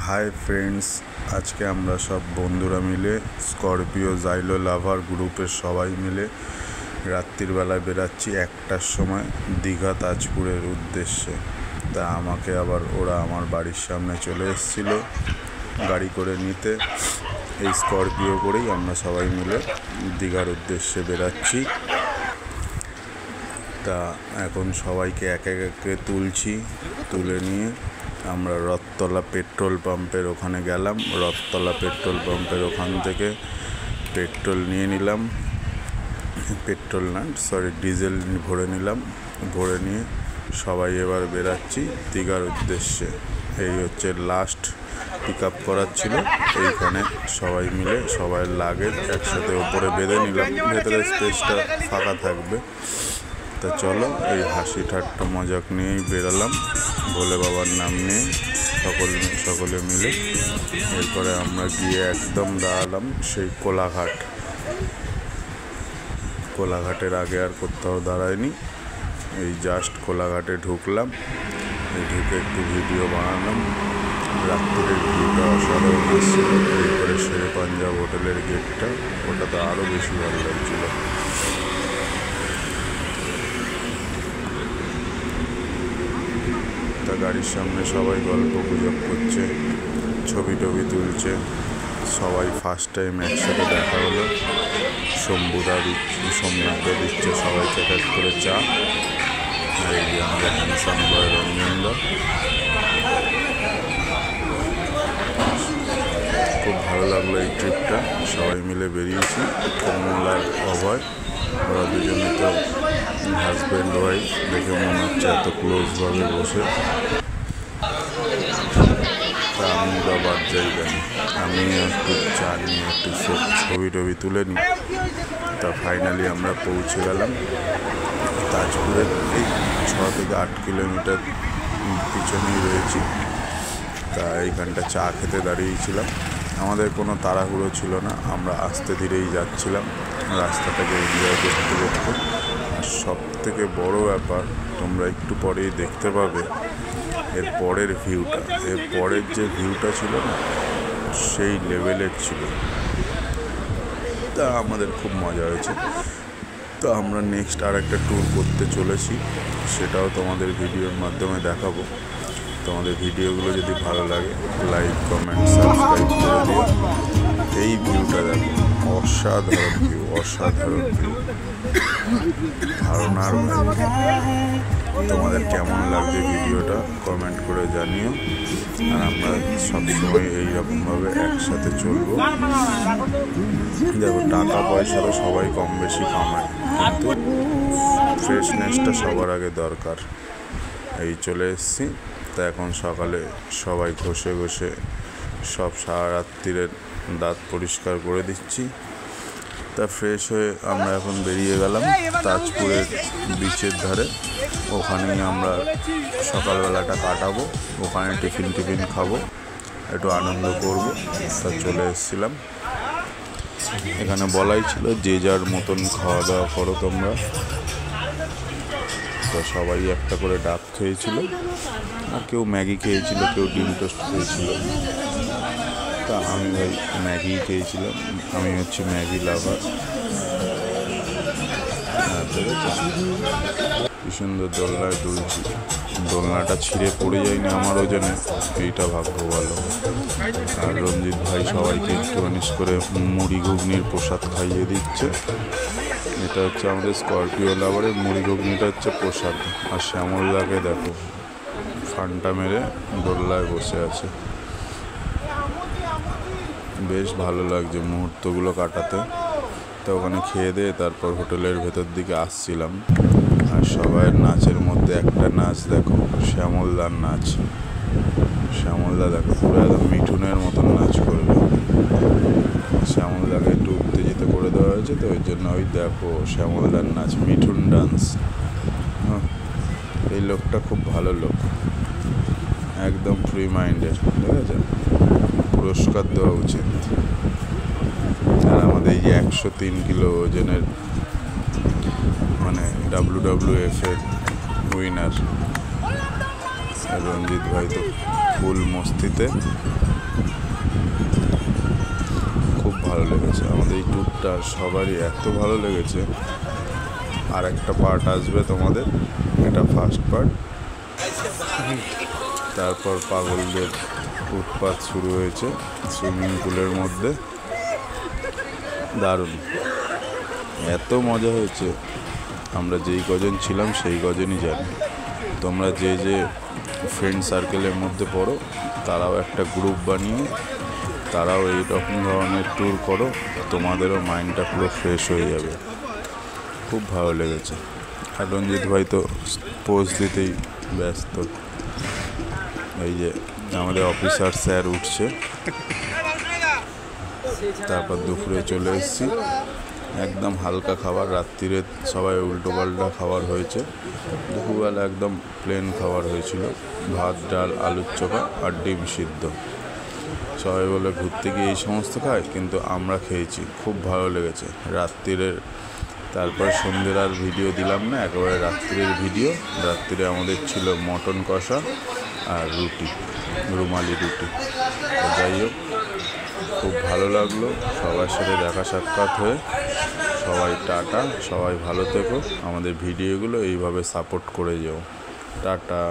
Hi friends, আজকে আমরা সব বন্ধুরা মিলে স্করপিও জাইলো লাভার গ্রুপের সবাই মিলে রাত্রির বেলায় বেরাচ্ছি 1টার সময় দীঘা তাজপুরের উদ্দেশ্যে। তা আমাকে আবার ওরা আমার বাড়ির সামনে চলে এসেছিলো গাড়ি করে নিতে। এই স্করপিও করেই আমরা সবাই মিলে দীঘার উদ্দেশ্যে বেরাচ্ছি। তা এখন সবাইকে এক একে তুলছি, তুলে নিয়ে আমরা রথতলা পেট্রোল পাম্পের ওখানে গেলাম। রথতলা পেট্রোল পাম্পের ওখান থেকে পেট্রোল নিয়ে নিলাম, ডিজেল ভরে নিলাম। ভরে নিয়ে সবাই এবার বেরাচ্ছি দীঘার উদ্দেশ্যে। এই হচ্ছে লাস্ট পিক আপ করার ছিল, এইখানে সবাই মিলে সবাই লাগেজ একসাথে ওপরে বেঁধে নিলাম, ভেতরে স্পেসটা ফাঁকা থাকবে। তা চলো, এই হাসি ঠাট্টা মজাক নিয়েই বেরালাম ভোলে বাবার নাম নিয়ে সকলে মিলে। এরপরে আমরা গিয়ে একদম দাঁড়ালাম সেই কোলাঘাটের আগে আর কোথাও দাঁড়ায়নি, এই জাস্ট কোলাঘাটে ঢুকলাম। এই ঢুকে একটু ভিডিও বানালাম। রাত্রের ভিউটা অসাধারণ আসছিল। এরপরে শেরে পাঞ্জাব হোটেলের গেটটা, ওটা তো আরও বেশি ভালো লাগছিল। গাড়ির সামনে সবাই গল্প গুজব করছে, ছবি টবি তুলছে। সবাই ফার্স্ট টাইম একসাথে দেখা হলো। সোমনাথদা দিচ্ছে সবাইকে এক করে চা। আর এই যে আমাদের হ্যান্ডসাম বয় রঞ্জনদা। খুব ভালো লাগলো এই ট্রিপটা, সবাই মিলে বেরিয়েছি। কমল আর অভয়, ওরা দুজনে তো হাজব্যান্ড ওয়াইফ, দেখে মনে হচ্ছে এত ক্লোজভাবে বসে। তা আমি বা বাদ যাই কেন, আমি একটু চা নিয়ে একটু ছবি টবি তুলে নিই। তা ফাইনালি আমরা পৌঁছে গেলাম তাজপুরের। এই 6 থেকে 8 কিলোমিটার পিছনেই রয়েছি। তা এইখানটা চা খেতে দাঁড়িয়েছিলাম। আমাদের কোনো তাড়াহুড়ো ছিল না, আমরা আস্তে ধীরেই যাচ্ছিলাম রাস্তাটাকে এনজয় করতে করতে। আর সব থেকে বড় ব্যাপার, তোমরা একটু পরেই দেখতে পাবে এর পরের ভিউটা। এর পরের যে ভিউটা ছিল না, সেই লেভেলের ছিল। তা আমাদের খুব মজা হয়েছে। তো আমরা নেক্সট আর একটা ট্যুর করতে চলেছি, সেটাও তোমাদের ভিডিওর মাধ্যমে দেখাবো। তোমাদের ভিডিওগুলো যদি ভালো লাগে লাইক, কমেন্ট, সাবস্ক্রাইব করে দিও। এই ভিউটা দেখো, অসাধারণ ভিউ, অসাধারণ ভিউ, ধারণার বাইরে। তোমাদের কেমন লাগছে ভিডিওটা কমেন্ট করে জানিও। আর আমরা সবসময় এইরকমভাবে একসাথে চলবো। দেখো, টাকা পয়সা তো সবাই কম বেশি কামায়, কিন্তু ফ্রেশনেসটা সবার আগে দরকার। এই চলে এসেছি। তা এখন সকালে সবাই ঘষে সব সারা রাত্রিরের দাঁত পরিষ্কার করে দিচ্ছি। তা ফ্রেশ হয়ে আমরা এখন বেরিয়ে গেলাম তাজপুরের বিচের ধারে। ওখানেই আমরা সকালবেলাটা কাটাবো, ওখানে টিফিন খাবো, একটু আনন্দ করব। তা চলে এসেছিলাম। এখানে বলাই ছিল যে যার মতন খাওয়া দাওয়া করো তোমরা। তো সবাই একটা করে ডাব খেয়েছিল, আর কেউ ম্যাগি খেয়েছিল, কেউ ডিম টোস্ট খেয়েছিল। তা আমি ভাই ম্যাগি খেয়েছিলাম, আমি হচ্ছে ম্যাগি লাভার। কি সুন্দর দোলনায় দুলছি, দোলনাটা ছিঁড়ে পড়ে যায়নি আমার ওজনে, এইটা ভাগ্য ভালো। আর রঞ্জিত ভাই সবাইকে একটুখানি করে মুড়ি ঘুগনির প্রসাদ খাইয়ে দিচ্ছে। এটা হচ্ছে আমাদের স্করপিও লাভারের মুড়ি ঘুগনিটা হচ্ছে প্রসাদ। আর শ্যামলদাকে দেখো ফান্টা মেরে দোলনায় বসে আছে। বেশ ভালো লাগছে মুহূর্তগুলো কাটাতে। তো ওখানে খেয়ে দিয়ে তারপর হোটেলের ভেতর দিকে আসছিলাম। আর সবাই নাচের মধ্যে একটা নাচ দেখো, শ্যামলদার নাচ। শ্যামলদা দেখো পুরো একদম মিঠুনের মতন নাচ করবে। শ্যামলদাকে একটু উত্তেজিত করে দেওয়া হয়েছে, তো ওই জন্য ওই দেখো শ্যামলদার নাচ, মিঠুন ডান্স। এই লোকটা খুব ভালো লোক, একদম ফ্রি মাইন্ডেড, ঠিক আছে, পুরস্কার দেওয়া উচিত। আর আমাদের এই যে 103 কিলো ওজনের মানে WWF এর উইনার রঞ্জিত ভাই তো ফুল মস্তিতে। লেগেছে। আমাদের এই ট্যুরটা সবারই এত ভালো লেগেছে। আর একটা পার্ট আসবে তোমাদের, এটা ফার্স্ট পার্ট। তারপর পাগলদের উৎপাত শুরু হয়েছে সুইমিং পুলের মধ্যে। দারুণ, এত মজা হয়েছে। আমরা যেই কজন ছিলাম সেই কজনই জানি। তোমরা যে যে ফ্রেন্ড সার্কেলের মধ্যে পড়ো তারাও একটা গ্রুপ বানিয়ে তারাও এই রকম ধরনের ট্যুর করো, তোমাদেরও মাইন্ডটা পুরো ফ্রেশ হয়ে যাবে। খুব ভালো লেগেছে। আর রঞ্জিত ভাই তো পোজ দিতেই ব্যস্ত। এই যে আমাদের অফিসার স্যার উঠছে। তারপর দুপুরে চলে এসেছি, একদম হালকা খাবার। রাত্রিরে সবাই উল্টো পাল্টা খাবার হয়েছে। দুপুরবেলা একদম প্লেন খাবার হয়েছিল, ভাত, ডাল, আলুর চোখা আর ডিম সিদ্ধ। সবাই বলে ঘুরতে গিয়ে এই সমস্ত খায়, কিন্তু আমরা খেয়েছি, খুব ভালো লেগেছে। রাত্রিরের তারপর সন্ধ্যের আর ভিডিও দিলাম না, একেবারে রাত্রিরের ভিডিও। রাত্রিরে আমাদের ছিল মটন কষা আর রুটি, রুমালি রুটি। যাই হোক, খুব ভালো লাগলো সবার সাথে দেখা সাক্ষাৎ হয়ে। সবাই টাটা, সবাই ভালো থেকো। আমাদের ভিডিওগুলো এইভাবে সাপোর্ট করে যাও। টাটা।